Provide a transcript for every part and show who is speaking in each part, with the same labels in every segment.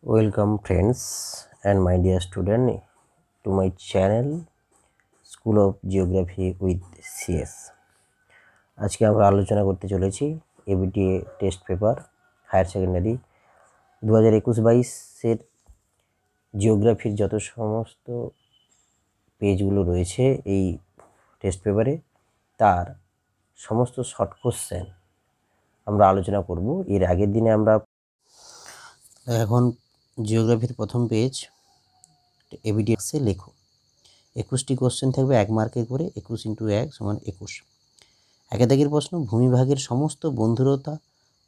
Speaker 1: Welcome friends and my dear student to my channel School of Geography with CS. আজকে আমরা আলোচনা করতে চলেছি ABTA test paper higher secondary 2021-22 এর জিওগ্রাফির যত সমস্ত পেজগুলো রয়েছে এই টেস্ট পেপারে তার সমস্ত শর্ট কোশ্চেন আমরা আলোচনা করব। এর আগের দিনে আমরা এখন জিওগ্রাফির প্রথম পেজ এবিটিএক্সে লেখো 21টি কোশ্চেন থাকবে 1 মার্কের করে। 21 × 1 = 21। একে দাগের প্রশ্ন, ভূমিভাগের সমস্ত বন্ধুরতা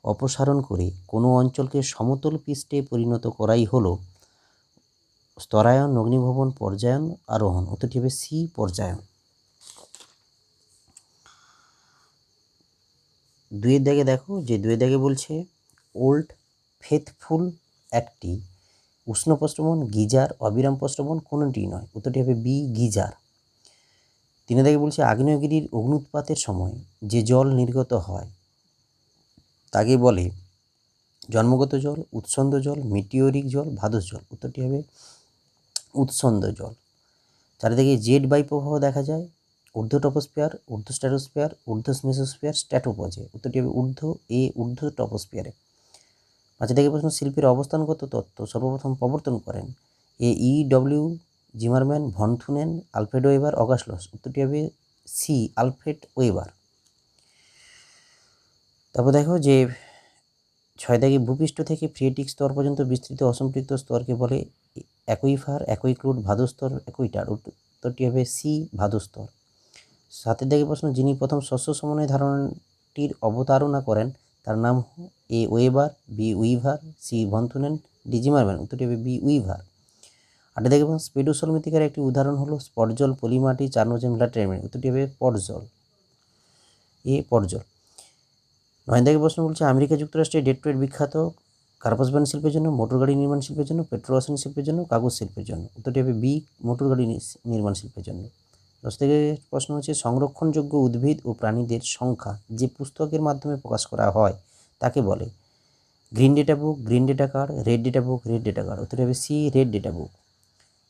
Speaker 1: অপসারণ করে কোনো অঞ্চলকে সমতল পৃষ্ঠে পরিণত করাই হলো স্তরায়ন, অগ্নিভবন, পর্যায়ন, আরোহণ। উত্তরটি হবে সি, পর্যায়ন। 2 দাগে দেখো, যে 2 দাগে বলছে ওল্ড ফেথফুল একটি উষ্ণ প্রস্রবণ, গিজার, অবিরাম প্রস্রবণ কোনটি নয়। উত্তরটি হবে বি, গিজার। 3 দাগে বলছে আগ্নেয়গিরির অগ্নুৎপাতের সময় যে জল নির্গত হয় তাকে বলে জন্মগত জল, উৎসন্দ জল, মিটিওরিক জল, ভাদস জল। উত্তরটি হবে উৎসন্দ জল। 4 দাগে জেড বায়ুপ্রবাহ দেখা যায় ঊর্ধ্ব টপোস্ফিয়ার, ঊর্ধ্ব স্ট্র্যাটোস্ফিয়ার, ঊর্ধ্ব মেসোস্ফিয়ার, স্ট্র্যাটোপজে। উত্তরটি হবে ঊর্ধ্ব টপোস্ফিয়ারে। 5 দাগে প্রশ্ন, শিল্পের অবস্থানগত তত্ত্ব সর্বপ্রথম প্রবর্তন করেন EW Zimmerman, von Thunen, Alfred Weber, August Losch. উত্তরটি হবে সি, আলফ্রেড ওয়েবার। তারপর দেখো যে 6 দাগে ভূপৃষ্ঠ থেকে ফ্রিয়েটিক স্তর পর্যন্ত বিস্তৃত অসম্পৃক্ত স্তরকে বলে অ্যাকুইফার, অ্যাকুইক্লুড, ভাদস্তর, অ্যাকুইটার। উত্তরটি হবে সি, ভাদস্তর। 7 দাগে প্রশ্ন, যিনি প্রথম শস্য সমন্বয় ধারণাটির অবতারণা করেন তার নাম A Weber, B Weaver, C von Thunen, D Zimmermann. উত্তরটি হবে বি উইভার। 8 দাগে প্রশ্ন, স্পেডোসল মৃত্তিকার একটি উদাহরণ হলো স্পটজল, পলিমাটি, চারনোজেন, ল্যাটেরাইট। উত্তরটি হবে পটজল, এ পটজল। 9 দাগে প্রশ্ন বলছে আমেরিকা যুক্তরাষ্ট্রের ডেট্রয়েট বিখ্যাত কার্পাসবান শিল্পের জন্য, মোটর গাড়ি নির্মাণ শিল্পের জন্য, পেট্রোরসায়ন শিল্পের জন্য, কাগজ শিল্পের জন্য। উত্তরটি হবে বি, মোটর গাড়ি নির্মাণ শিল্পের জন্য। 10 থেকে প্রশ্ন হচ্ছে সংরক্ষণযোগ্য উদ্ভিদ ও প্রাণীদের সংখ্যা যে পুস্তকের মাধ্যমে প্রকাশ করা হয় তাকে বলে green data book, green data card, red data book, red data card. উত্তরটি হবে সি, রেড ডেটা বুক।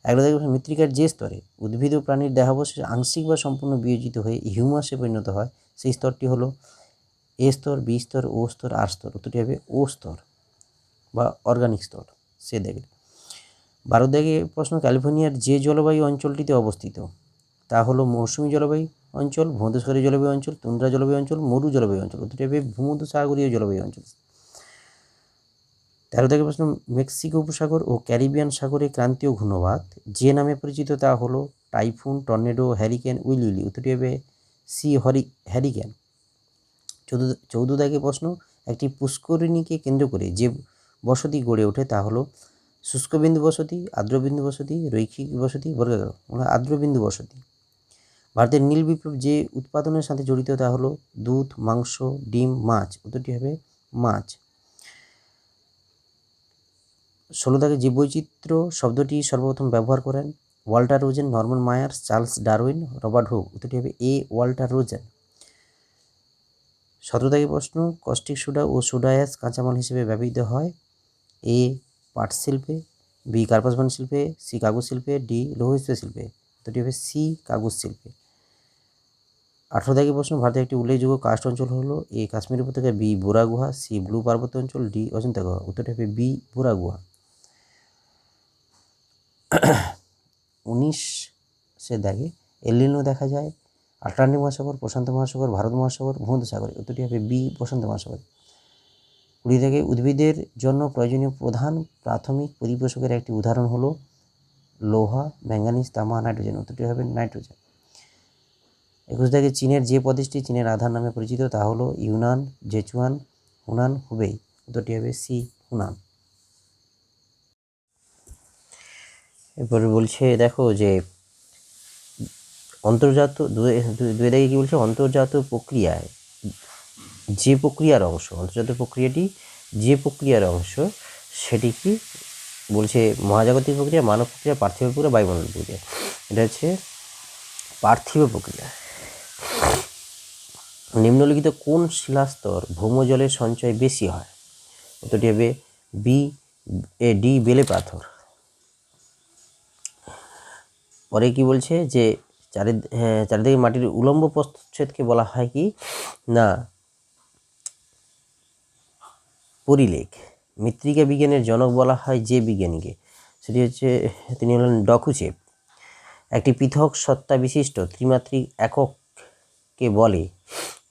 Speaker 1: 11 থেকে মৃত্তিকার যে স্তরে উদ্ভিদ ও প্রাণীর দেহাবশেষ আংশিক বা সম্পূর্ণ বিয়োজিত হয়ে হিউমাসে পরিণত হয় সেই স্তরটি হলো এ স্তর, বি স্তর, ও স্তর, আর স্তর। উত্তরটি হবে ও স্তর বা অর্গানিক স্তর, সে দেখবে। 12 দাগে প্রশ্ন, ক্যালিফোর্নিয়ার যে জলবায়ু অঞ্চলটিতে অবস্থিত তা হলো মৌসুমী জলবায়ু অঞ্চল, ভূমধ্যসাগরীয় জলবায়ু অঞ্চল, তুন্দ্রা জলবায়ু অঞ্চল, মরু জলবায়ু অঞ্চল। উত্তরটি হবে ভূমধ্যসাগরীয় জলবায়ু অঞ্চল। 13 দাগে প্রশ্ন, মেক্সিকো উপসাগর ও ক্যারিবিয়ান সাগরে ক্রান্তীয় ঘূর্ণবাত যে নামে পরিচিত তা হলো টাইফুন, টর্নেডো, হ্যারিকেন, উইলি। উত্তরটি হবে সি, হ্যারিকেন। 14 দাগে প্রশ্ন, একটি পুষ্করিণীকে কেন্দ্র করে যে বসতি গড়ে ওঠে তা হলো শুষ্কবিন্দু বসতি, আর্দ্রবিন্দু বসতি, রৈখিক বসতি, বর্গাকার। আর্দ্রবিন্দু বসতি। ভারতের নীল বিপ্লব যে উৎপাদনের সাথে জড়িত তা হলো দুধ, মাংস, ডিম, মাছ। উত্তরটি হবে মাছ। 16 দাগে জীববৈচিত্র্য শব্দটি সর্বপ্রথম ব্যবহার করেন Walter Rosen, Norman Myers, Charles Darwin, Robert Hooke. উত্তরটি হবে এ, ওয়াল্টার রোজেন। 17 দাগে প্রশ্ন, কস্টিক সোডা ও সোডা অ্যাশ কাঁচামাল হিসেবে ব্যবহৃত হয় এ, পাট শিল্পে, বি, কার্পাসবান শিল্পে, সি, কাগজ শিল্পে, ডি, লৌহ ইস্পাত শিল্পে। উত্তরটি হবে সি, কাগজ শিল্পে। 18 দাগে প্রশ্ন, ভারতের একটি উল্লেখযোগ্য কাস্ট অঞ্চল হলো এ, কাশ্মীর উপত্যকা, বি, বোরা গুহা, সি, ব্লু পার্বত্য অঞ্চল, ডি, অজন্তা গুহা। উত্তরটি হবে বি, বোরা গুহা। 19 দাগে এল নিনো দেখা যায় আটলান্টিক মহাসাগর, প্রশান্ত মহাসাগর, ভারত মহাসাগর, ভূমধ্যসাগরে। উত্তরটি হবে বি, প্রশান্ত মহাসাগর। 20 দাগে উদ্ভিদের জন্য প্রয়োজনীয় প্রধান প্রাথমিক পরিপোষকের একটি উদাহরণ হলো লোহা, ম্যাঙ্গানিজ, তামা, নাইট্রোজেন। উত্তরটি হবে নাইট্রোজেন। 21 দাগে চীনের যে প্রদেশটি চীনের আধার নামে পরিচিত তা হলো ইউনান, জেচুয়ান, হুনান, হুবেই। উত্তরটি হবে সি, হুনান। এরপরে বলছে দেখো যে অন্তর্জাত 2 দাগে কি বলছে, অন্তর্জাত প্রক্রিয়ায় যে প্রক্রিয়ার অংশ, অন্তর্জাত প্রক্রিয়াটি যে প্রক্রিয়ার অংশ সেটি কি বলছে মহাজাগতিক প্রক্রিয়া, মানব প্রক্রিয়া, পার্থিব প্রক্রিয়া, বায়ুমণ্ডল প্রক্রিয়া। এটা হচ্ছে পার্থিব প্রক্রিয়া। নিম্নলিখিত কোন শিলাস্তর ভৌমজলের সঞ্চয় বেশি হয়? উত্তরটি হবে বি, ডি বেলে পাথর। পরে কি বলছে যে চারিদিকে মাটির উলম্ব প্রস্থচ্ছেদকে বলা হয় কি না পরিলেখ। মৃত্তিকা বিজ্ঞানের জনক বলা হয় যে বিজ্ঞানীকে, সেটি হচ্ছে তিনি হলেন ডকুচেভ। একটি পৃথক সত্তা বিশিষ্ট ত্রিমাত্রিক একককে বলে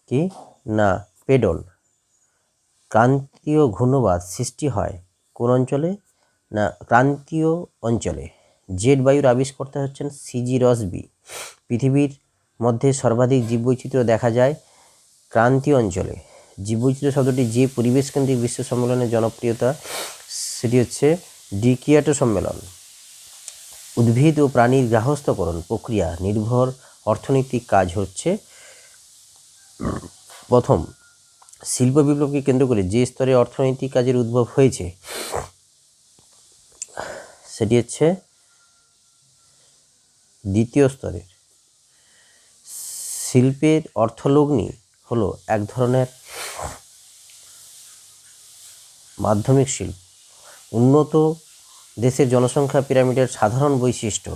Speaker 1: কি না পেডল। ক্রান্তীয় ঘূর্ণবাদ সৃষ্টি হয় কোন অঞ্চলে না ক্রান্তীয় অঞ্চলে। জেট বায়ুর আবিষ্কর্তা হচ্ছেন সিজি রসবি। পৃথিবীর মধ্যে সর্বাধিক জীববৈচিত্র্য দেখা যায় ক্রান্তীয় অঞ্চলে। জীববৈচিত্র্য শব্দটি যে পরিবেশকেন্দ্রিক বিশ্ব সম্মেলনের জনপ্রিয়তা, সেটি হচ্ছে ডিকিয়াটো সম্মেলন। উদ্ভিদ ও প্রাণীর গার্হস্থ্যকরণ প্রক্রিয়া নির্ভর অর্থনৈতিক কাজ হচ্ছে প্রথম শিল্প বিপ্লবকে কেন্দ্র করে যে স্তরে অর্থনৈতিক কাজের উদ্ভব হয়েছে সেটি হচ্ছে দ্বিতীয় স্তরের। শিল্পের অর্থলগ্নি হলো এক ধরনের মাধ্যমিক শিল্প। উন্নত দেশের জনসংখ্যা পিরামিডের সাধারণ বৈশিষ্ট্য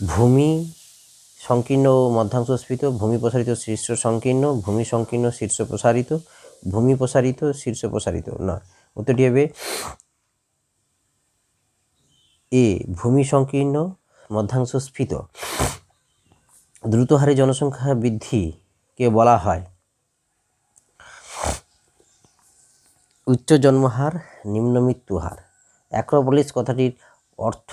Speaker 1: ভূমি সংকীর্ণ ও মধ্যাংশ স্ফীত, ভূমি প্রসারিত শীর্ষ সংকীর্ণ, ভূমি সংকীর্ণ শীর্ষ প্রসারিত, ভূমি প্রসারিত শীর্ষ প্রসারিত নয়। উত্তরটি হবে এ ভূমি সংকীর্ণ মধ্যাংশ স্ফীত। দ্রুত হারে জনসংখ্যা বৃদ্ধিকে বলা হয় উচ্চ জন্মহার নিম্ন মৃত্যু হার। অ্যাক্রোপলিস কথাটির অর্থ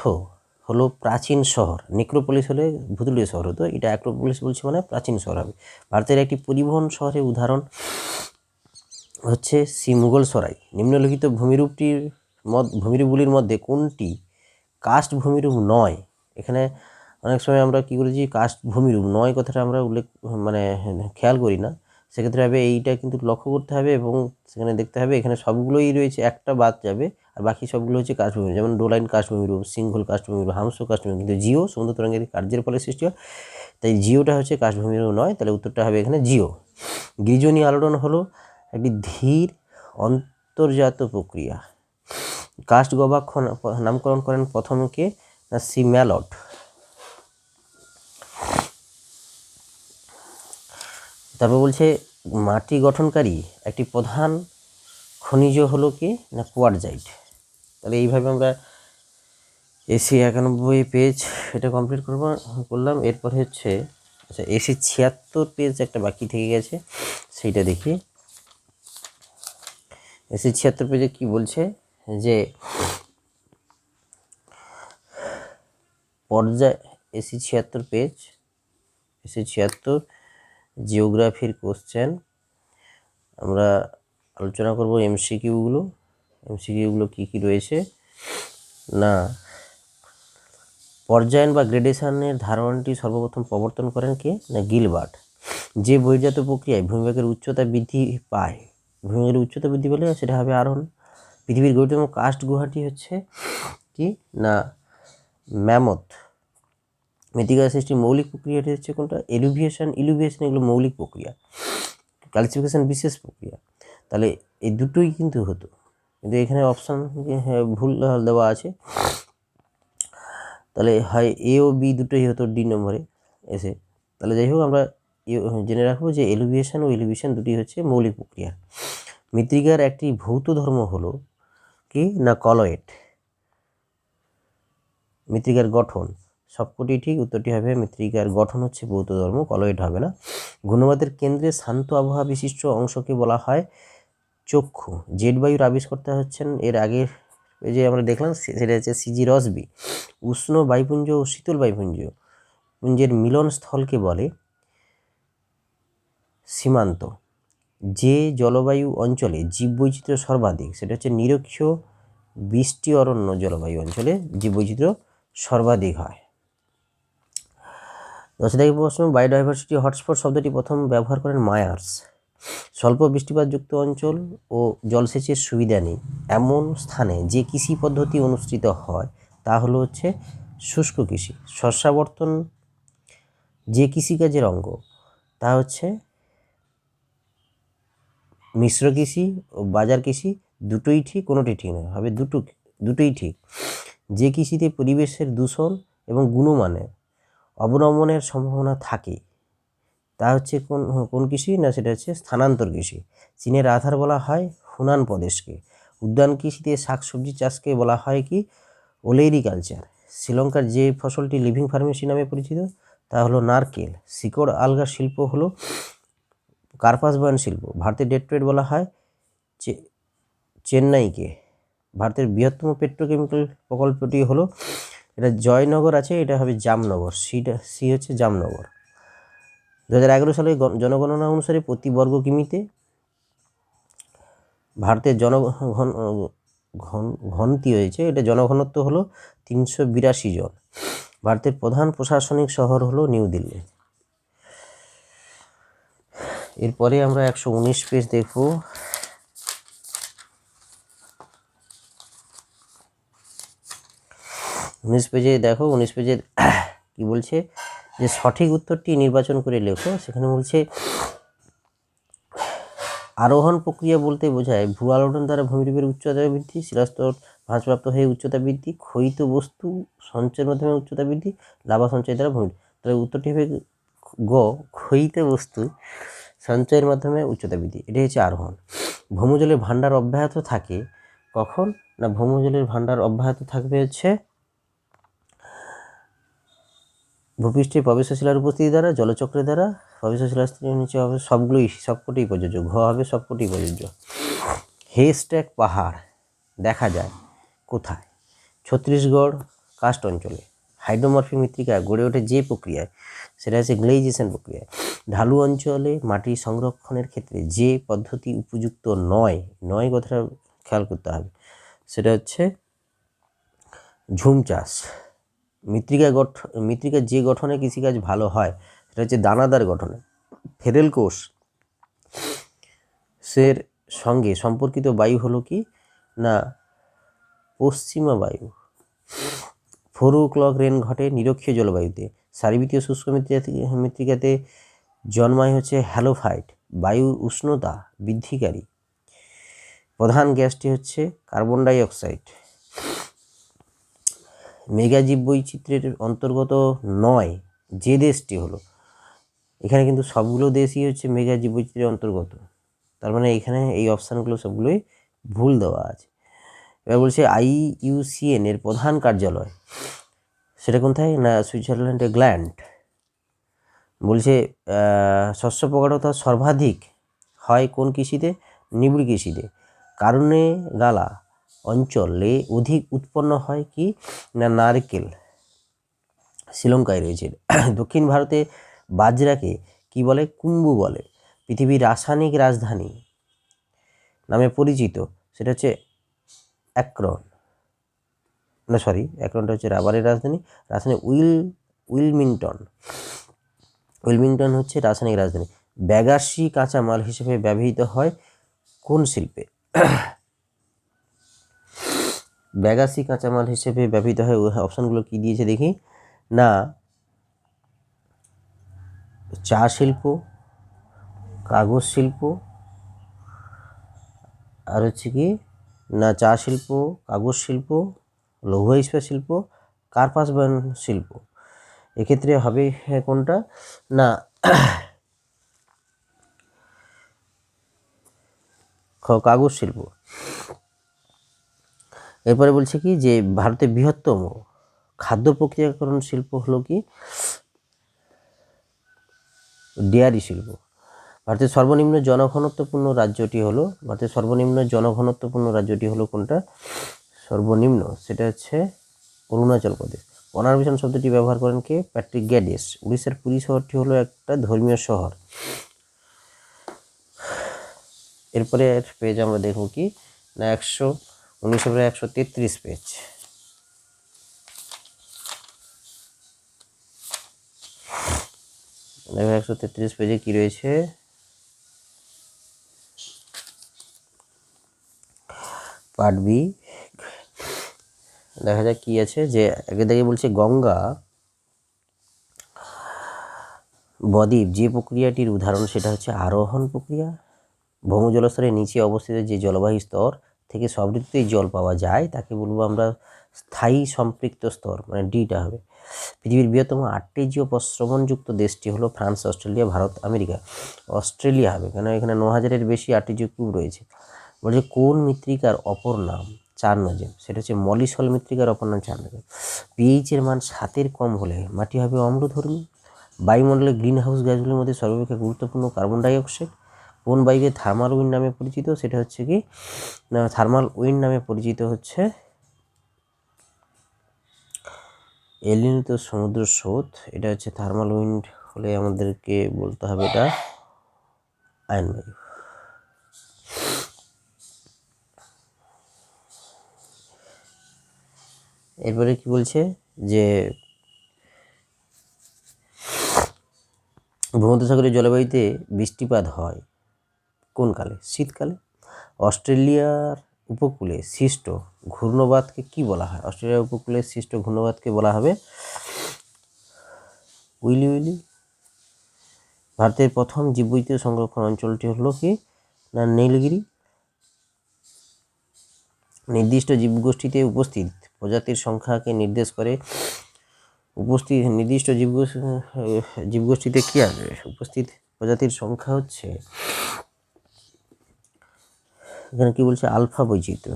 Speaker 1: হলো প্রাচীন শহর। নেক্রোপলিস হলে ভূতুড়িয়া শহর হতো, এটা অ্যাক্রোপলিস বলছে মানে প্রাচীন শহর হবে। ভারতের একটি পরিবহন শহরের উদাহরণ হচ্ছে মুঘল সরাই। নিম্নলিখিত ভূমিরূপগুলির মধ্যে কোনটি কাস্ট ভূমিরূপ নয়? এখানে অনেক সময় আমরা কী করেছি কাস্ট ভূমিরূপ নয় কথাটা আমরা খেয়াল করি না। সেক্ষেত্রে হবে এইটা কিন্তু লক্ষ্য করতে হবে এবং সেখানে দেখতে হবে এখানে সবগুলোই রয়েছে, একটা বাদ যাবে আর বাকি সবগুলো হচ্ছে কাস্টভূমি। যেমন ডোলাইন কাস্টভূমিরূপ, সিংহল কাস্টভূমিরূপ, হামস কাস্টভূমি, কিন্তু জিও সমুদ্র তরঙ্গের কার্যের ফলে সৃষ্টি হয়, তাই জিওটা হচ্ছে কাস্টভূমিরূপ নয়। তাহলে উত্তরটা হবে এখানে জিও। গিরিজনী আলোড়ন হলো একটি ধীর অন্তর্জাত প্রক্রিয়া। কাস্ট গবাক্ষ নামকরণ করেন প্রথমকে না সি ম্যালট। তারপর বলছে মাটি গঠনকারী একটি প্রধান খনিজ হলো কি না কোয়ার্টজাইট। তাহলে এইভাবে আমরা এসি 91 পেজ এটা কমপ্লিট করলাম। এরপর হচ্ছে আচ্ছা এসি 76 পেজ একটা বাকি থেকে গেছে, সেইটা দেখি। এসি 76 পেজে কি বলছে যে পর্যায় এসি 76 পেজ, এসি 76 জিওগ্রাফির কোশ্চেন আমরা আলোচনা করব। এমসিকিউগুলো কী কী রয়েছে না পর্যায়ন বা গ্রেডেশনের ধারণাটি সর্বপ্রথম প্রবর্তন করেন কে না গিলবার্ট। যে বহির্জাত প্রক্রিয়ায় ভূমিভাগের উচ্চতা বৃদ্ধি পায়, ভূমিভাগের উচ্চতা বৃদ্ধি পেলে সেটা হবে আরোহণ। পৃথিবীর গভীরতম কাস্ট গুহাটি হচ্ছে কি না ম্যামথ। মৃত্তিকা সৃষ্টির মৌলিক প্রক্রিয়াটি হচ্ছে কোনটা ইলুভিয়েশন এগুলো মৌলিক প্রক্রিয়া। ক্যালসিফিকেশন বিশেষ প্রক্রিয়া। তাহলে এই দুটোই কিন্তু হতো, কিন্তু এখানে অপশান ভুল দেওয়া আছে। তাহলে হয় এ ও বি দুটোই হতো ডি নম্বরে এসে। তাহলে যাই হোক আমরা জেনে রাখবো যে এলুভিয়েশন ও ইলুভিয়েশন দুটি হচ্ছে মৌলিক প্রক্রিয়া। মৃত্তিকার একটি ভৌত ধর্ম হলো কি না কলয়েড। মৃত্তিকার গঠন সবকটি ঠিক, উত্তরটি হবে মৃত্তিকার গঠন হচ্ছে ভৌত ধর্ম, কলয়েড হবে না। ঘূর্ণবাদের কেন্দ্রে শান্ত আবহাওয়া বিশিষ্ট অংশকে বলা হয় চক্ষু। জেট বায়ুর আবিষ্কর্তা হচ্ছেন এর আগের যে আমরা দেখলাম সেটা হচ্ছে সিজি রসবি। উষ্ণ বায়ুপুঞ্জ ও শীতল পুঞ্জের মিলন স্থলকে বলে সীমান্ত। যে জলবায়ু অঞ্চলে জীববৈচিত্র্য সর্বাধিক সেটা হচ্ছে নিরক্ষীয় বৃষ্টি অরণ্য জলবায়ু অঞ্চলে জীববৈচিত্র্য সর্বাধিক হয়। 10 থেকে প্রশ্ন বায়োডাইভার্সিটি হটস্পট শব্দটি প্রথম ব্যবহার করেন মায়ার্স। স্বল্প বৃষ্টিপাতযুক্ত অঞ্চল ও জলসেচের সুবিধা নেই এমন স্থানে যে কৃষি পদ্ধতি অনুষ্ঠিত হয় তা হলো হচ্ছে শুষ্ক কৃষি। শস্যাবর্তন যে কৃষিকাজের অঙ্গ তা হচ্ছে মিশ্র কৃষি ও বাজার কৃষি দুটোই ঠিক, কোনোটি ঠিক নয়, হবে দুটোই ঠিক। যে কৃষিতে পরিবেশের দূষণ এবং গুণমানের অবনমনের সম্ভাবনা থাকে তা হচ্ছে কোন কৃষি না, সেটা হচ্ছে স্থানান্তর কৃষি। চীনের আধার বলা হয় হুনান প্রদেশকে। উদ্যান কৃষিতে শাকসবজি চাষকে বলা হয় কি ওলেরিকালচার। শ্রীলঙ্কার যে ফসলটি লিভিং ফার্মেসি নামে পরিচিত তা হলো নারকেল। শিকড় আলগা শিল্প হলো কার্পাস বয়ন শিল্প। ভারতের ডেট্রয়েট বলা হয় চেন্নাইকে। ভারতের বৃহত্তম পেট্রোকেমিক্যাল প্রকল্পটি হলো, এটা জয়নগর আছে, এটা হবে জামনগর, সি হচ্ছে জামনগর। 2011 সালে জনগণনা অনুসারে প্রতি বর্গ কিমিতে ভারতের ঘনত্ব হয়েছে, এটা জনঘনত্ব হলো 382 জন। ভারতের প্রধান প্রশাসনিক শহর হলো নিউ দিল্লি। এরপরে আমরা 119 পেজ দেখব। উনিশ পেজে দেখো, 19 পেজে কি বলছে যে সঠিক উত্তরটি নির্বাচন করে লেখো। সেখানে বলছে আরোহণ প্রক্রিয়া বলতে বোঝায় ভূ আলোড়ন দ্বারা ভূমিরূপের উচ্চতা বৃদ্ধি, শিলাস্তর ভাঁজপ্রাপ্ত হয়ে উচ্চতা বৃদ্ধি, ক্ষয়িত বস্তু সঞ্চয়ের মাধ্যমে উচ্চতা বৃদ্ধি, লাভা সঞ্চয় দ্বারা ভূমি। তাহলে উত্তরটি হবে গ, ক্ষয়িত বস্তু সঞ্চয়ের মাধ্যমে উচ্চতা বৃদ্ধি, এটাই হচ্ছে আরোহণ। ভৌমজলের ভাণ্ডার অব্যাহত থাকে কখন না, ভৌমজলের ভাণ্ডার অব্যাহত থাকবে হচ্ছে ভূপৃষ্ঠে প্রবেশ শিলার উপস্থিতি দ্বারা, জলচক্রের দ্বারা, প্রবেশ শিলার নিচে হবে, সবকটি প্রযোজ্য। ঘ হবে সবকটি প্রযোজ্য। হেস্ট্যাক পাহাড় দেখা যায় কোথায়? ছত্তিশগড় কাস্ট অঞ্চলে। হাইড্রোমরফিক মৃত্তিকা গড়ে ওঠে যে প্রক্রিয়ায়, সেটা হচ্ছে গ্লেইজেশন প্রক্রিয়ায়। ঢালু অঞ্চলে মাটি সংরক্ষণের ক্ষেত্রে যে পদ্ধতি উপযুক্ত নয় কথাটা খেয়াল করতে হবে, সেটা হচ্ছে ঝুম চাষ। মৃত্তিকার যে গঠনে কৃষিকাজ ভালো হয় সেটা হচ্ছে দানাদার গঠনে। ফেরেল কোষ সের সঙ্গে সম্পর্কিত বায়ু হলো কি না, পশ্চিমা বায়ু। 4 o'clock রেন ঘটে নিরক্ষীয় জলবায়ুতে। সারিবৃত্তীয় শুষ্ক মৃত্তিকাতে জন্মায় হচ্ছে হ্যালোফাইট, বায়ুর উষ্ণতা বৃদ্ধিকারী। প্রধান গ্যাসটি হচ্ছে কার্বন ডাই অক্সাইড। মেগাজীব বৈচিত্র্যের অন্তর্গত নয় যে দেশটি হলো, এখানে কিন্তু সবগুলো দেশই হচ্ছে মেগাজীব বৈচিত্র্যের অন্তর্গত, তার মানে এখানে এই অপশানগুলো সবগুলোই ভুল দেওয়া আছে। এবার বলছে IUCN এর প্রধান কার্যালয় সেটা কোথায় না, সুইজারল্যান্ডের গ্ল্যান্ড। বলছে শস্য প্রগাঢ়তা সর্বাধিক হয় কোন কৃষিতে, নিবিড় কৃষিতে। কারণে গালা অঞ্চলে অধিক উৎপন্ন হয় কি না, নারকেল, শ্রীলঙ্কায় রয়েছে। দক্ষিণ ভারতে বাজরাকে কি বলে, কুম্বু বলে। পৃথিবীর রাসায়নিক রাজধানী নামে পরিচিত সেটা হচ্ছে অ্যাক্রনটা হচ্ছে রাবারের রাজধানী। রাজধানী উইলমিংটন হচ্ছে রাসায়নিক রাজধানী। ব্যাগাসী কাঁচামাল হিসেবে ব্যবহৃত হয় কোন শিল্পে? ব্যাগাসী কাঁচামাল হিসেবে ব্যবহৃত হয়, অপশানগুলো কি দিয়েছে দেখি না, চা শিল্প, কাগজ শিল্প, আর হচ্ছে কি না, চা শিল্প, কাগজ শিল্প, লৌহ ইস্পাত শিল্প, কার্পাস বয়ন শিল্প। এক্ষেত্রে হবে কোনটা না, কাগজ শিল্প। এরপরে বলছে কি যে ভারতের বৃহত্তম খাদ্য প্রক্রিয়াকরণ শিল্প হলো কি, ডেয়ারি শিল্প। ভারতের সর্বনিম্ন জনঘনত্বপূর্ণ রাজ্যটি হলো কোনটা, সর্বনিম্ন, সেটা হচ্ছে অরুণাচল প্রদেশ। অনারবিশন শব্দটি ব্যবহার করেন কে, প্যাট্রিক গ্যাডিস। উড়িষ্যার পুরী শহরটি হলো একটা ধর্মীয় শহর। এরপরে পেজ আমরা দেখব কি না, 133 পেজ। 133 পেজে কি রয়েছে, পার্ট বি। দেখা যাক কি আছে, যে আগে থেকে বলছে গঙ্গা বদ্বীপ যে প্রক্রিয়াটির উদাহরণ সেটা হচ্ছে আরোহণ প্রক্রিয়া। ভৌমজলস্তরের নিচে অবস্থিত যে জলবায়ু স্তর থেকে সব ঋতুতেই জল পাওয়া যায় তাকে বলবো আমরা স্থায়ী সম্পৃক্ত স্তর, মানে ডিটা হবে। পৃথিবীর বৃহত্তম আর্টেজীয় প্রস্রবণযুক্ত দেশটি হলো France, Australia, Bharat, America. Australia হবে, কেন এখানে 9,000-এর বেশি আর্টেজীয় কিউব রয়েছে। বলছে কোন মৃত্তিকার অপর নাম চারনোজেম, সেটা হচ্ছে মলিসল মৃত্তিকার অপর নাম চারনোজেম। পিএইচের মান 7-এর কম হলে মাটি হবে অম্লধর্মী। বায়ুমণ্ডলে গ্রিন হাউস গ্যাসগুলির মধ্যে সর্বাপেক্ষা গুরুত্বপূর্ণ কার্বন ডাইঅক্সাইড। কোন বায়ুকে থার্মাল উইন্ড নামে পরিচিত, সেটা হচ্ছে কি না, থার্মাল উইন্ড নামে পরিচিত হচ্ছে এলিনিত সমুদ্র স্রোত। এটা হচ্ছে থার্মাল উইন্ড হলে আমাদেরকে বলতে হবে এটা আয়ন বায়ু। এরপরে কি বলছে যে ভূমধ্যসাগরীয় জলবায়ুতে বৃষ্টিপাত হয় কোন কালে? শীতকালে। অস্ট্রেলিয়ার উপকূলে সৃষ্ট ঘূর্ণবাতকে কি বলা হয়? অস্ট্রেলিয়ার উপকূলে সৃষ্ট ঘূর্ণবাতকে বলা হবে উইলি উইলি। ভারতের প্রথম জীববৈচিত্র্য সংরক্ষণ অঞ্চলটি হলো কি না নীলগিরি। নির্দিষ্ট জীবগোষ্ঠীতে উপস্থিত প্রজাতির সংখ্যাকে নির্দেশ করে। নির্দিষ্ট জীবগোষ্ঠীতে কি আসবে? উপস্থিত প্রজাতির সংখ্যা হচ্ছে, এখানে কি বলছে, আলফা বৈচিত্র্য।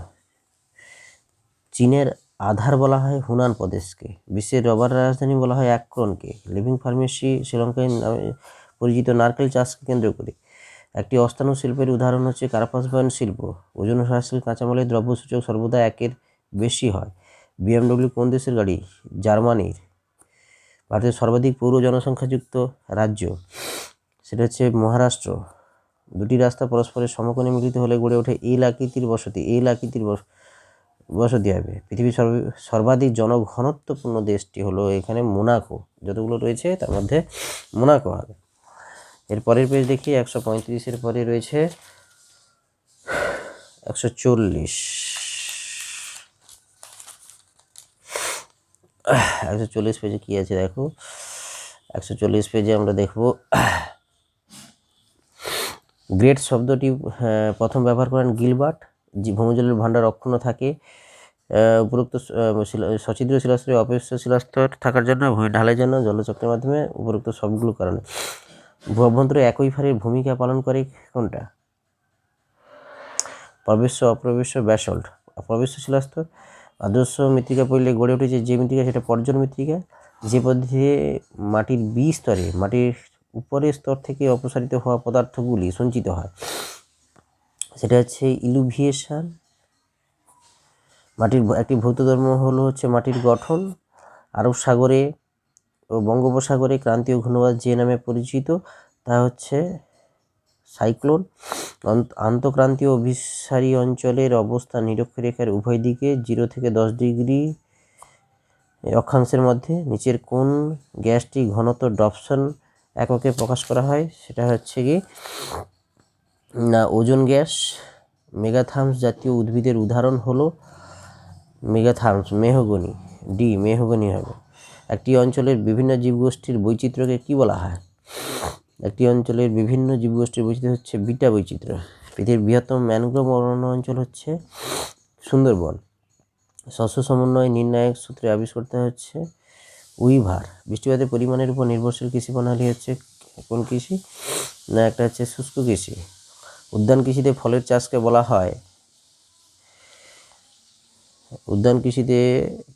Speaker 1: চীনের আধার বলা হয় হুনান প্রদেশকে। বিশ্বের রবার রাজধানী বলা হয় অ্যাক্রনকে। লিভিং ফার্মেসি শ্রীলঙ্কায় নামে পরিচিত নারকেল চাষকে কেন্দ্র করে। একটি অস্থানু শিল্পের উদাহরণ হচ্ছে কার্পাস বয়ন শিল্প। ওজন হ্রাসশীল কাঁচামালের দ্রব্যসূচক সর্বদা 1-এর বেশি হয়। বিএমডব্লিউ কোন দেশের গাড়ি? জার্মানির। ভারতের সর্বাধিক পৌর জনসংখ্যাযুক্ত রাজ্য, সেটা হচ্ছে মহারাষ্ট্র। দুটি রাস্তা পরস্পরের সমকোণে মিলিত হলে গড়ে ওঠে এল আকৃতির বসতি। বসতি হবে। পৃথিবীর সর্বাধিক জনঘনত্বপূর্ণ দেশটি হলো এখানে মোনাকো। যতগুলো রয়েছে তার মধ্যে মোনাকো হবে। এর পরের পেজ দেখি, 135-এর পরে রয়েছে 140। 140 পেজে কি আছে দেখো। 140 পেজে আমরা দেখব গ্রেট শব্দটি প্রথম ব্যবহার করেন গিলবার্ট। ভৌমজলের ভাণ্ডার অক্ষুণ্ণ থাকে উপরোক্ত সছিদ্র শিলাস্তরে অপরিষ্কার শিলাস্তর থাকার জন্য, ভূমি ঢালের জন্য, জলচক্রের মাধ্যমে, উপরোক্ত সবগুলো কারণে। ভূ অভ্যন্তরে একই ফারের ভূমিকা পালন করে কোনটা? প্রবেশ্য, অপ্রবেশ্য, ব্যাসল্ট। প্রবেশ্য শিলাস্তর। আদর্শ মৃত্তিকা পড়লে গড়ে উঠেছে যে মৃত্তিকা, সেটা পর্জন্য মৃত্তিকা। যে পদ্ধতিতে মাটির স্তরে, মাটির উপরের স্তর থেকে অপসারিত হওয়া পদার্থগুলি সঞ্চিত হয়, সেটা হচ্ছে ইলুভিয়েশন। মাটির একটি ভৌত ধর্ম হলো হচ্ছে মাটির গঠন। আরব সাগরে ও বঙ্গোপসাগরে ক্রান্তীয় ঘূর্ণিঝড় যে নামে পরিচিত তা হচ্ছে সাইক্লোন। আন্তঃক্রান্তীয় অভিসারী অঞ্চলের অবস্থান নিরক্ষরেখার উভয় দিকে 0 থেকে 10 ডিগ্রি অক্ষাংশের মধ্যে। নিচের কোন গ্যাসটি ঘনত্ব ডবসন এককে প্রকাশ করা হয়? সেটা হচ্ছে কি না ওজোন গ্যাস। মেগাথার্মস জাতীয় উদ্ভিদের উদাহরণ হলো মেগাথার্মস, মেহগনি। ডি, মেহগনি হবে। একটি অঞ্চলের বিভিন্ন জীবগোষ্ঠীর বৈচিত্র্যকে কি বলা হয়? একটি অঞ্চলের বিভিন্ন জীবগোষ্ঠীর বৈচিত্র্য হচ্ছে বিটা বৈচিত্র্য। পৃথিবীর বৃহত্তম ম্যানগ্রোভ অরণ্য অঞ্চল হচ্ছে সুন্দরবন। শস্য সমন্বয় নির্ণায়ক সূত্রে আবিষ্কৃত হচ্ছে উইভার। বৃষ্টিপাতের পরিমাণের উপর নির্ভরশীল কৃষি প্রণালী হচ্ছে কোন কৃষি? না একটা হচ্ছে শুষ্ক কৃষি। উদ্যান কৃষিতে ফলের চাষকে বলা হয়, উদ্যান কৃষিতে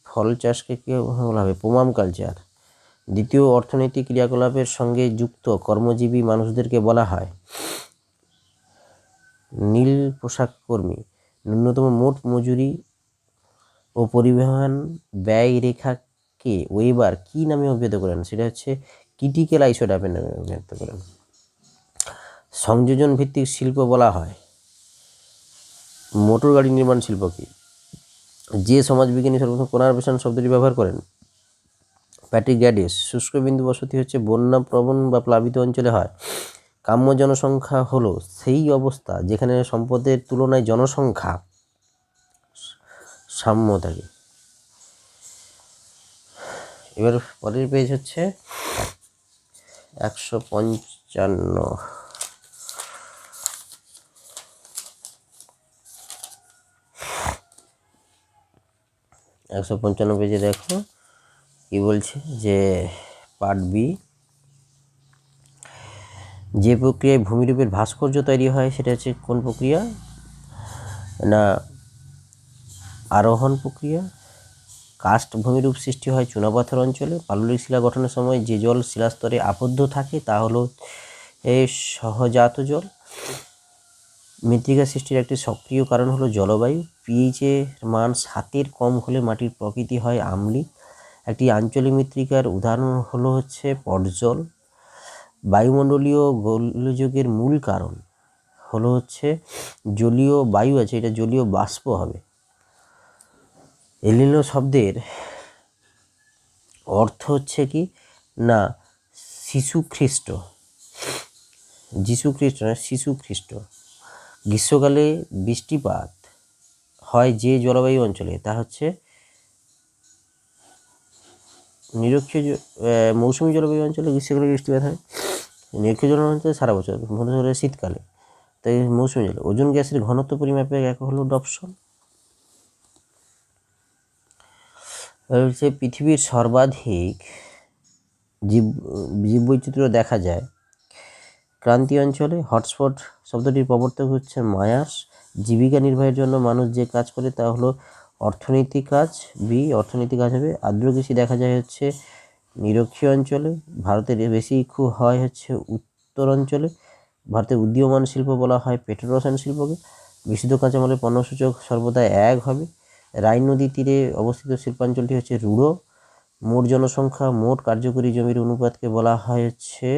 Speaker 1: ফল চাষকে কি বলা হবে? পোমাম কালচার। দ্বিতীয় অর্থনৈতিক ক্রিয়াকলাপের সঙ্গে যুক্ত কর্মজীবী মানুষদেরকে বলা হয় নীল পোশাক কর্মী। ন্যূনতম মোট মজুরি ও পরিবহন ব্যয় রেখাকে ওয়েবার কি নামে অভিহিত করেন? সেটা হচ্ছে ক্রিটিক্যাল আইসোটোপ নামে অভিহিত করেন। সংযোজন ভিত্তিক শিল্প বলা হয় মোটর গাড়ি নির্মাণ শিল্পকে। যে সমাজবিজ্ঞানী সর্বপ্রথম কোনারভেশন শব্দটি ব্যবহার করেন? প্যাট্রিক গ্যাডিস। শুষ্ক বিন্দু বসতি হচ্ছে বন্যা প্রবণ বা প্লাবিত অঞ্চলে হয়। কাম্য জনসংখ্যা হলো সেই অবস্থা যেখানে সম্পদের তুলনায় জনসংখ্যা সাম্য থাকে। এবার পরের পেজ হচ্ছে 155। 155 পেজে দেখো কি বলছে, যে পার্ট বি, যে প্রক্রিয়ায় ভূমিরূপের ভাস্কর্য তৈরি হয় সেটা হচ্ছে কোন প্রক্রিয়া না আরোহণ প্রক্রিয়া। কাস্ট ভূমিরূপ সৃষ্টি হয় চুনাপাথর অঞ্চলে। পাললিক শিলা গঠনের সময় যে জল শিলাস্তরে আবদ্ধ থাকে তা হলো সহজাত জল। মৃত্তিকা সৃষ্টির একটি সক্রিয় কারণ হলো জলবায়ু। পিএইচের মান 7-এর কম হলে মাটির প্রকৃতি হয় আম্লিক। একটি আঞ্চলিক মৃত্তিকার উদাহরণ হলো হচ্ছে পটজল। বায়ুমণ্ডলীয় গোলযোগের মূল কারণ হলো হচ্ছে জলীয় বায়ু আছে, এটা জলীয় বাষ্প হবে। এলিনো শব্দের অর্থ হচ্ছে কি না শিশু খ্রিস্ট, শিশু খ্রিস্ট। গ্রীষ্মকালে বৃষ্টিপাত হয় যে জলবায়ু অঞ্চলে তা হচ্ছে নিরক্ষীয় মৌসুমী জলবায়ু অঞ্চলে গ্রীষ্মকালে বৃষ্টিপাত হয়। নিরক্ষীয় জলবায়ু অঞ্চলে সারা বছর, মধ্যে শীতকালে, তাই মৌসুমী জল। ওজোন গ্যাসের ঘনত্ব পরিমাপের এক হলো ডপসন। হচ্ছে পৃথিবীর সর্বাধিক জীববৈচিত্র্য দেখা যায় ক্রান্তীয় অঞ্চলে। হটস্পট শব্দটির প্রবর্তক হচ্ছে মায়ার্স। জীবিকা নির্বাহের জন্য মানুষ যে কাজ করে তা হলো অর্থনৈতিক কাজ, অর্থনৈতিক কাজ হবে। আর্দ্র কৃষি দেখা যায় হচ্ছে নিরক্ষীয় অঞ্চলে। ভারতের বেশি হয় হচ্ছে উত্তর অঞ্চলে। ভারতের উদীয়মান শিল্প বলা হয় পেট্রোরসায়ন শিল্পকে। বিশুদ্ধ কাঁচামালের পণ্যসূচক সর্বদা 1 হবে। রাইন নদীর তীরে অবস্থিত শিল্পাঞ্চলটি হচ্ছে রুড়ো। মোট জনসংখ্যা মোট কার্যকরী জমির অনুপাতকে বলা হয় হচ্ছে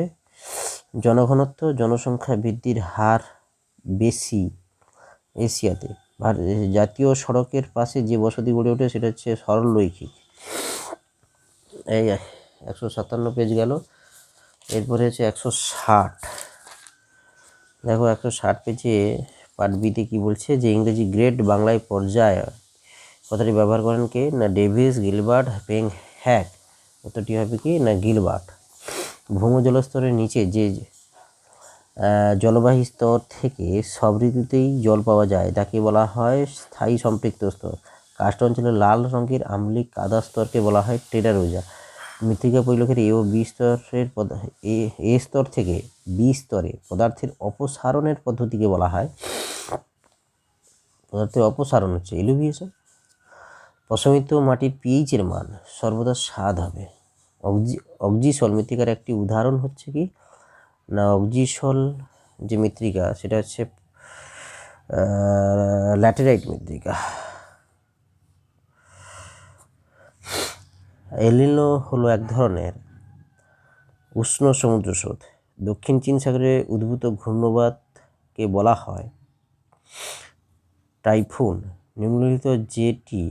Speaker 1: জনঘনত্ব। জনসংখ্যা বৃদ্ধির হার বেশি এশিয়াতে। জাতীয় সড়কের পাশে যে বসতি গড়ে ওঠে সেটা হচ্ছে সরলরৈখিক। এই 157 পেজ গেল। এরপরে হচ্ছে 160। দেখো 160 পেজে পার্ট বিতে কী বলছে, যে ইংরেজি গ্রেড বাংলায় পর্যায় কথাটি ব্যবহার করেন কে না ডেভিস, গিলবার্ট, পেং হ্যাক। উত্তরটি হবে কি না গিলবার্ট। ভূমজলস্তরের নিচে যে জলবাহী স্তর থেকে সব ঋতুতেই জল পাওয়া যায় তাকে বলা হয় স্থায়ী সম্পৃক্ত স্তর। কার্স্ট অঞ্চলে লাল রঙের আম্লিক কাদা স্তরকে বলা হয় টেরারোজা। মৃত্তিকা পরিলক্ষের এ ও বি স্তরের এ স্তর থেকে বি স্তরে পদার্থের অপসারণের পদ্ধতিকে বলা হয়, পদার্থের অপসারণ হচ্ছে এলুভিয়েশন। প্রশমিত মাটির পিএইচের মান সর্বদা 7 হবে। অক্সিসল মৃত্তিকার একটি উদাহরণ হচ্ছে কি না অক্সিসল যে মৃত্তিকা সেটা হচ্ছে ল্যাটেরাইট মৃত্তিকা। এলিনো হলো এক ধরনের উষ্ণ সমুদ্র স্রোত। দক্ষিণ চীন সাগরে উদ্ভূত ঘূর্ণবাতকে বলা হয় টাইফুন। নিম্নলিখিত যেটি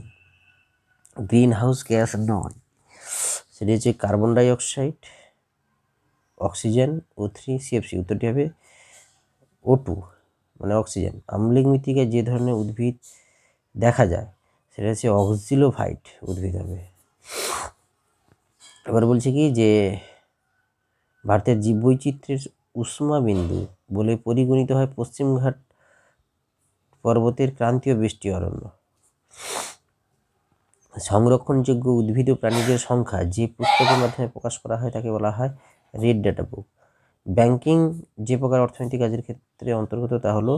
Speaker 1: গ্রিন হাউস গ্যাস নয় সেটি হচ্ছে carbon dioxide, oxygen, O3, CFC। উত্তরটি হবে O2 মানে অক্সিজেন। আম্লিক মৃত্তিকায় যে ধরনের উদ্ভিদ দেখা যায় সেটা হচ্ছে অক্সিলোফাইট উদ্ভিদ হবে। এবার বলছে কি যে ভারতের জীববৈচিত্র্যের উষ্মাবিন্দু বলে পরিগণিত হয় পশ্চিমঘাট পর্বতের ক্রান্তীয় বৃষ্টি অরণ্য। সংরক্ষণযোগ্য উদ্ভিদ ও প্রাণীদের সংখ্যা যে পুস্তকের মাধ্যমে প্রকাশ করা হয় তাকে বলা হয় রেড ডাটা বুক। ব্যাংকিং যে প্রকার অর্থনৈতিক কাজের ক্ষেত্রে অন্তর্গত তা হলো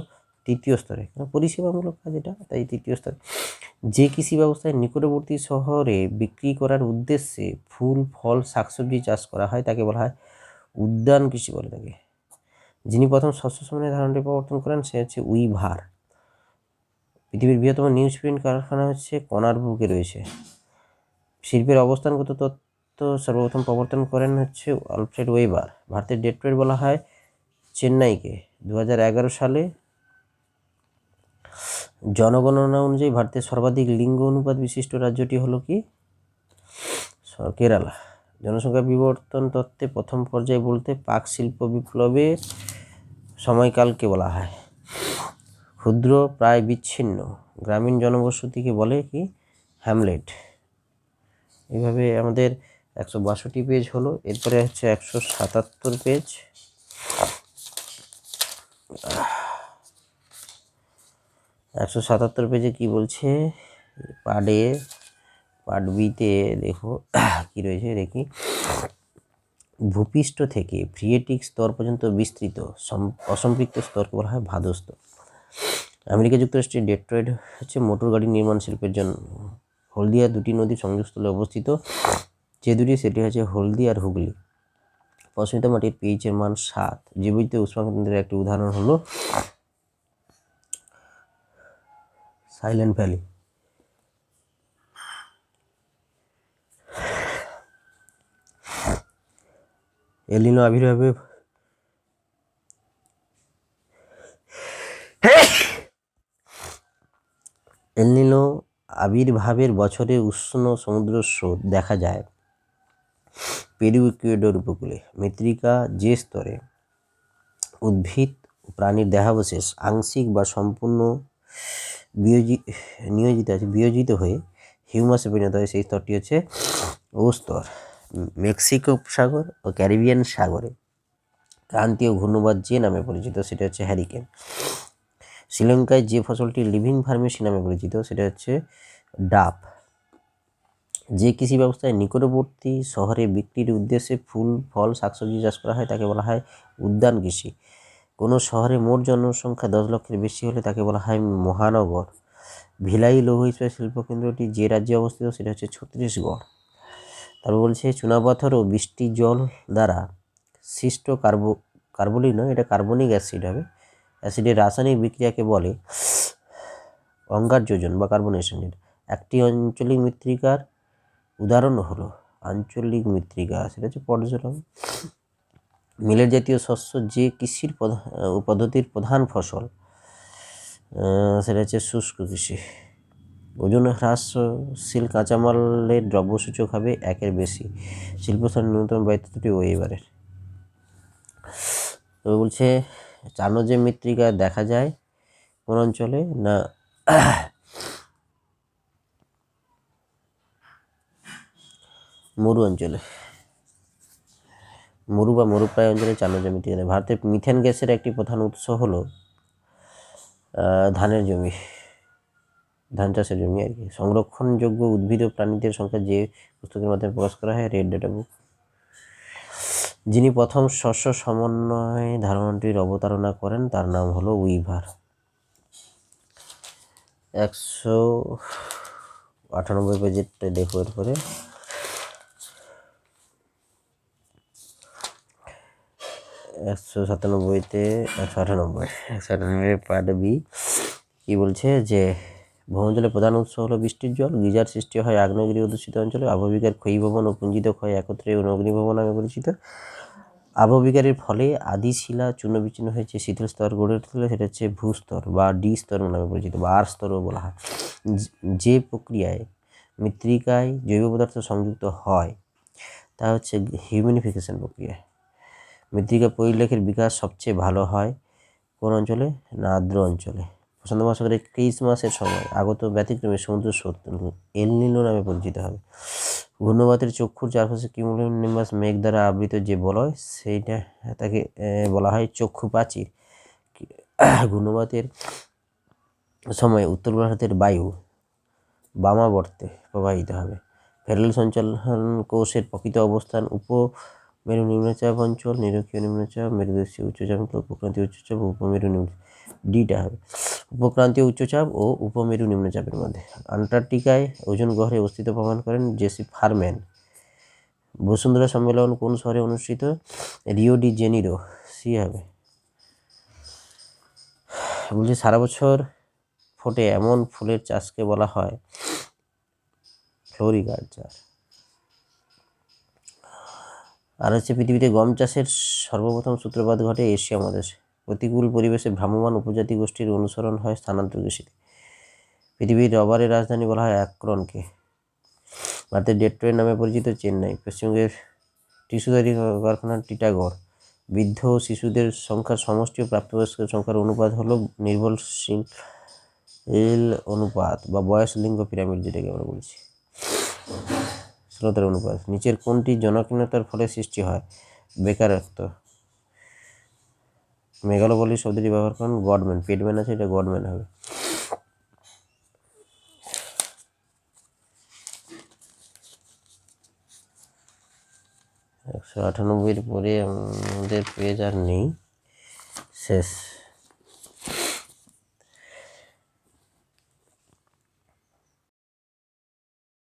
Speaker 1: 3য় স্তরে, পরিষেবামূলক কাজ এটা, তাই 3য় স্তরে। যে কৃষি ব্যবস্থায় নিকটবর্তী শহরে বিক্রি করার উদ্দেশ্যে ফুল ফল শাকসবজি চাষ করা হয় তাকে বলা হয় উদ্যান কৃষি বলে থাকে। যিনি প্রথম শস্য সমন্বয় ধারণাটি প্রবর্তন করেন সে হচ্ছে উইভার। পৃথিবীর বৃহত্তম নিউজ প্রিন্ট কারখানা হচ্ছে কনারব্রুকে রয়েছে। শিল্পের অবস্থানগত তত্ত্ব সর্বপ্রথম প্রবর্তন করেন হচ্ছে আলফ্রেড ওয়েবার। ভারতের ডেট্রয়েট বলা হয় চেন্নাইকে। 2011 সালে জনগণনা অনুযায়ী ভারতের সর্বাধিক লিঙ্গ অনুপাত বিশিষ্ট রাজ্যটি হলো কি কেরালা। জনসংখ্যা বিবর্তন তত্ত্বে প্রথম পর্যায়ে বলতে পাক শিল্প বিপ্লবের সময়কালকে বলা হয় ক্ষুদ্র প্রায় বিচ্ছিন্ন গ্রামীণ জনবসতিকে বলে কি হ্যামলেট। এইভাবে আমাদের 162 পেজ হলো। এরপরে হচ্ছে 177 পেজ। 177 পেজে কি বলছে, পার্ট এ পার্ট বিতে দেখো কি রয়েছে দেখি। ভূপৃষ্ঠ থেকে ফ্রিয়েটিক স্তর পর্যন্ত বিস্তৃত অসম্পৃক্ত স্তরকে বলা হয় ভাদু স্তর। আমেরিকা যুক্তরাষ্ট্রের ডেট্রয়েট হচ্ছে মোটর গাড়ি নির্মাণ শিল্পের জন্য হলদিয়া দুটি নদীর সংযোগস্থলে অবস্থিত, যে দুটি সেটি হচ্ছে হলদি আর হুগলি। পশমিত মাটির পিএইচ এর মান 7। জীবিত উষ্ণাকেন্দ্রের একটি উদাহরণ হলো সাইলেন্ট ভ্যালি। এলিনো আবির্ভাবে এলনিনো আবির্ভাবের বছরে উষ্ণ সমুদ্র স্রোত দেখা যায় পেরু ইকুয়েডর উপকূলে। মৃত্তিকা যে স্তরে উদ্ভিদ ও প্রাণীর দেহাবশেষ আংশিক বা সম্পূর্ণ বিয়োজিত হয়ে হিউমাসে পরিণত হয়, সেই স্তরটি হচ্ছে ও স্তর। মেক্সিকো উপসাগর ও ক্যারিবিয়ান সাগরে ক্রান্তীয় ঘূর্ণবাদ যে নামে পরিচিত সেটা হচ্ছে হ্যারিকেন। শ্রীলঙ্কায় যে ফসলটি লিভিং ফার্মেসি নামে পরিচিত সেটা হচ্ছে ডাব। যে কৃষি ব্যবস্থায় নিকটবর্তী শহরে বিক্রির উদ্দেশ্যে ফুল ফল শাকসবজি চাষ করা হয় তাকে বলা হয় উদ্যান কৃষি। কোনো শহরে মোট জনসংখ্যা 10 লক্ষের বেশি হলে তাকে বলা হয় মহানগর। ভিলাই লৌহ ইস্পাত শিল্পকেন্দ্রটি যে রাজ্যে অবস্থিত সেটা হচ্ছে ছত্তিশগড়। তারপর বলছে চুনাপাথর ও বৃষ্টির জল দ্বারা সৃষ্ট কার্বলিক নয়, এটা কার্বনিক অ্যাসিড হবে। অ্যাসিডের রাসায়নিক বিক্রিয়াকে বলে অঙ্গার যোজন বা কার্বনেশনের। একটি আঞ্চলিক মৃত্তিকার উদাহরণ হলো আঞ্চলিক মৃত্তিকা, সেটা হচ্ছে পর্যটন। মিলেট জাতীয় শস্য যে কৃষির পদ্ধতির প্রধান ফসল সেটা হচ্ছে শুষ্ক কৃষি। ওজন হ্রাসশীল কাঁচামালের দ্রব্যসূচক হবে 1-এর বেশি। শিল্পস্থানের ন্যূনতম ব্যয়িত্বটি ওয়েবারের। তো বলছে চানজে মৃত্তিকা দেখা যায় কোন অঞ্চলে না মরু অঞ্চলে, মরু বা মরুপ্রায় অঞ্চলে চানজে মৃত্তিকা। ভারতের মিথেন গ্যাসের একটি প্রধান উৎস হলো ধানের জমি, ধান চাষের জমি আর কি। সংরক্ষণযোগ্য উদ্ভিদ ও প্রাণীদের সংখ্যা যে পুস্তকের মাধ্যমে প্রকাশ করা হয় রেড ডেটা বুক। যিনি প্রথম শস্য সমন্বয় ধারণাটির অবতারণা করেন তার নাম হলো উইভার। 198 পেজেরটা দেখো। এরপরে 197তে 198 পার্ট বি কি বলছে যে ভৌমজলের প্রধান উৎস হলো বৃষ্টির জল। গিজার সৃষ্টি হয় আগ্নেয়গিরি অধ্যুষিত অঞ্চলে। আবহবিকার ক্ষয়ীভবন ও পুঞ্জিত ক্ষয় একত্রে অগ্নিভবন নামে পরিচিত। আবহবিকারের ফলে আদি শিলা চূর্ণ বিচ্ছিন্ন হয়েছে শীতল স্তর গড়ে তুলে, সেটা হচ্ছে ভূস্তর বা ডি স্তর নামে পরিচিত বা আর স্তরও বলা হয়। যে প্রক্রিয়ায় মৃত্তিকায় জৈব পদার্থ সংযুক্ত হয় তা হচ্ছে হিউমিনিফিকেশন প্রক্রিয়া। মৃত্তিকা পরিলেখের বিকাশ সবচেয়ে ভালো হয় কোন অঞ্চলে না আর্দ্র অঞ্চলে। প্রশান্ত মহাসাগরে ক্রিসমাসের সময় আগত ব্যতিক্রমী সমুদ্র স্রোত এলনিনো নামে পরিচিত হবে। ঘূর্ণবাতের চক্ষুর চারপাশে কিউমুলোনিম্বাস মেঘ দ্বারা আবৃত যে বলয় সেইটা তাকে বলা হয় চক্ষু প্রাচীর। ঘূর্ণবাতের সময় উত্তর ভারতের বায়ু বামাবর্তে প্রবাহিত হবে। ফেডারেল সঞ্চালন কোষের প্রকৃত অবস্থান উপমেরু নিম্নচাপ অঞ্চল, নিরক্ষীয় নিম্নচাপ, মেরুদেশীয় উচ্চচাপ, উপক্রান্তীয় উচ্চচাপ ও উপমেরু নিম্নচাপ। ডিটা হবে উপক্রান্তীয় উচ্চচাপ ও উপমেরু নিম্নচাপের মধ্যে। আন্টার্কটিকায় ওজোন গহ্বরে অস্তিত্ব প্রমাণ করেন জেসি ফারম্যান। বসুন্ধরা সম্মেলন কোন শহরে অনুষ্ঠিত? রিও ডি জেনিরো, সি হবে। বলছি সারা বছর ফোটে এমন ফুলের চাষকে বলা হয় ফ্লোরিকালচার। আর হচ্ছে পৃথিবীতে গম চাষের সর্বপ্রথম সূত্রপাত ঘটে এশিয়া মহাদেশে। প্রতিকূল পরিবেশে ভ্রাম্যমাণ উপজাতি গোষ্ঠীর অনুসরণ হয় স্থানান্তর কৃষিতে। পৃথিবীর রবারের রাজধানী বলা হয় অ্যাক্রনকে। ভারতের ডেট্রয়েট নামে পরিচিত চেন্নাই। পশ্চিমবঙ্গের টিস্যু তৈরি কারখানা টিটাগড়। বৃদ্ধ ও শিশুদের সংখ্যার সমষ্টি ও প্রাপ্তবয়স্কের সংখ্যার অনুপাত হলো নির্ভরশীল অনুপাত বা বয়স লিঙ্গ পিরামিড, যেটাকে আমরা বলছি শ্রোতার অনুপাত। নিচের কোনটি জনকীর্ণতার ফলে সৃষ্টি হয়? বেকারত্ব। মেগালোপলি শব্দটি ব্যবহার করেন গডম্যান। পেডম্যান আছে, এটা গডম্যান হবে। 198 পরে আমাদের পেজ আর নেই, শেষ।